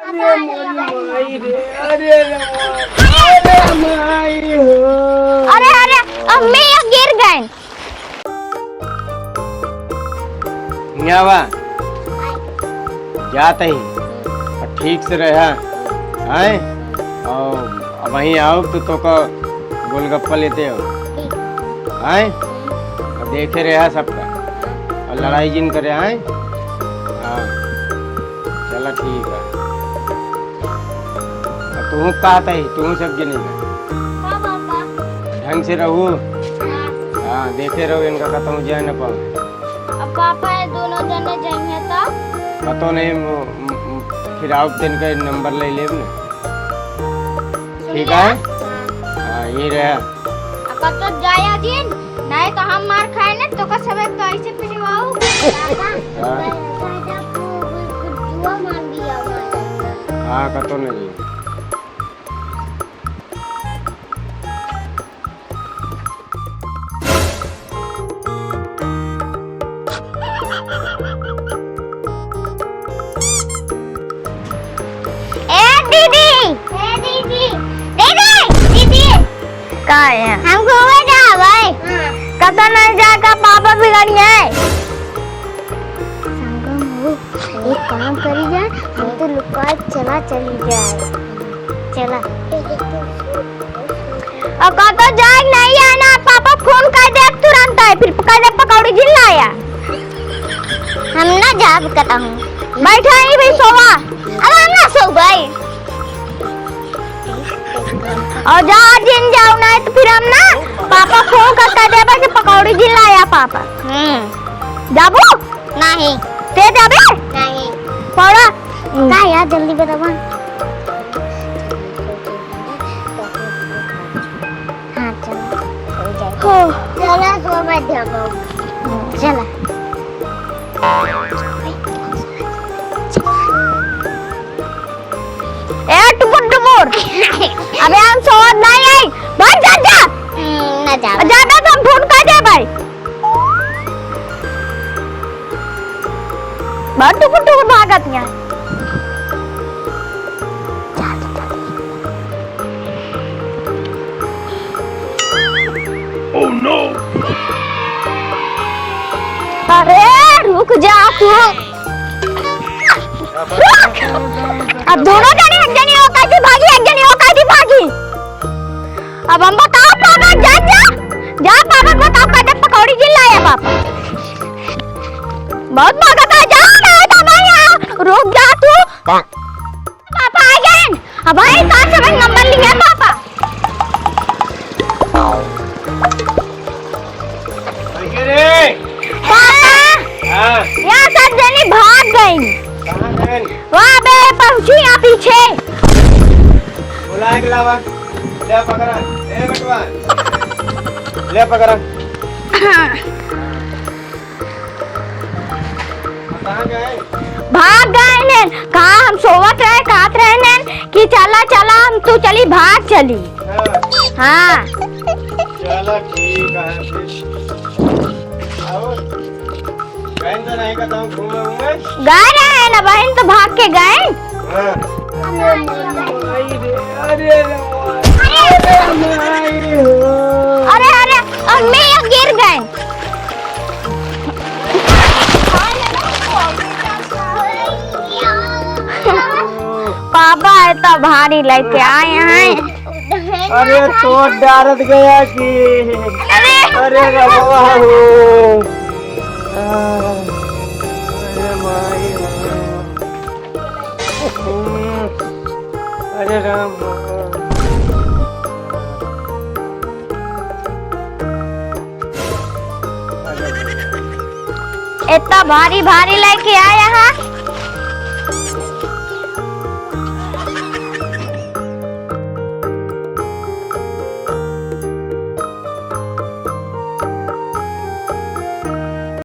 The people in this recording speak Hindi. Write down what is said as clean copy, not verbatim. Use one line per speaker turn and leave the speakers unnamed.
अरे माई रे, अरे माई हो।
अरे अम्मी ये गिर गए।
न्यावा जाते ही ठीक से रहा है और वहीं आओ तो का गोलगप्पा लेते हो हैं देखे रहा सबका और लड़ाई जिन करे हैं। हाँ चलो ठीक है। तू कहता ही तू सब जने ढंग से रहू। हाँ देखे रहो इनका खत्म जाए न पाओ।
अब पापा ये दोनों जने जाएंगे तो
पता नहीं फिर आओ दिन का नंबर ले ले ना। ठीक है। हाँ ये रहा।
अब तो जाया दिन नहीं तो हम मार खाए ना तो का सब एक तो ऐसे पिटवाओ।
हाँ कतो नहीं।
हम घूमे जा भाई। कतो नहीं जाएगा पापा बिगड़ गए। एक काम करी जाए हम तो लुका चला चली जाए। चला और कतो जाए नहीं है ना पापा फोन कर दे तुरंत आए फिर कह दे पकौड़ी जिल लाया। हम ना जा सकता हूँ बैठा ही भी सोवा। अब हम ना सो भाई और जा जिन जाओ ना तो फिर हम ना पापा फोन कर कह दे बस पकौड़ी जिल लाया पापा। जाबो नहीं ते जाबे नहीं पड़ा का यार जल्दी बतावा। हाँ चलो हो चला सो मत जाओ। चला ए टुकुर टुकुर अबे हम सोच नहीं आई बस जा जा ना जा ज्यादा तो हम फोन कर दे भाई। बहुत टुकुर टुकुर भागत यहाँ।
Oh no!
अरे रुक जा तू रुक। अब दोनों जने एक जनी हो कैसी भागी एक जनी हो कैसी भागी। अब हम बताओ पापा जा जा जा पापा बताओ कदे पकौड़ी जिल लाया पापा। बहुत भागत है जा ना तो भाई यहाँ रुक जा तू। पापा आ गए। अब भाई कहाँ से भाई नंबर लिया पापा।
हाँ
यहाँ सब जनी भाग गई। वहाँ बे पहुँची यहाँ पीछे।
बुलाए के लावा ले पकड़ा ए बटवा ले पकड़ा। कहाँ गए?
भाग गए ने कहाँ हम सोवत रहे खात रहे ने कि चला चला हम तो चली भाग चली। हाँ
चलो ठीक है फिर आओ। बहन तो नहीं कहता हूँ घूमे घूमे
गए रहे ना बहन तो भाग के गए। अरे अम्मी ये गिर गए। पापा इतना भारी लेके आए हैं।
अरे तो डरत गया कि अरे रवा हो। अरे माई अरे राम
इतना भारी भारी लेके आया है।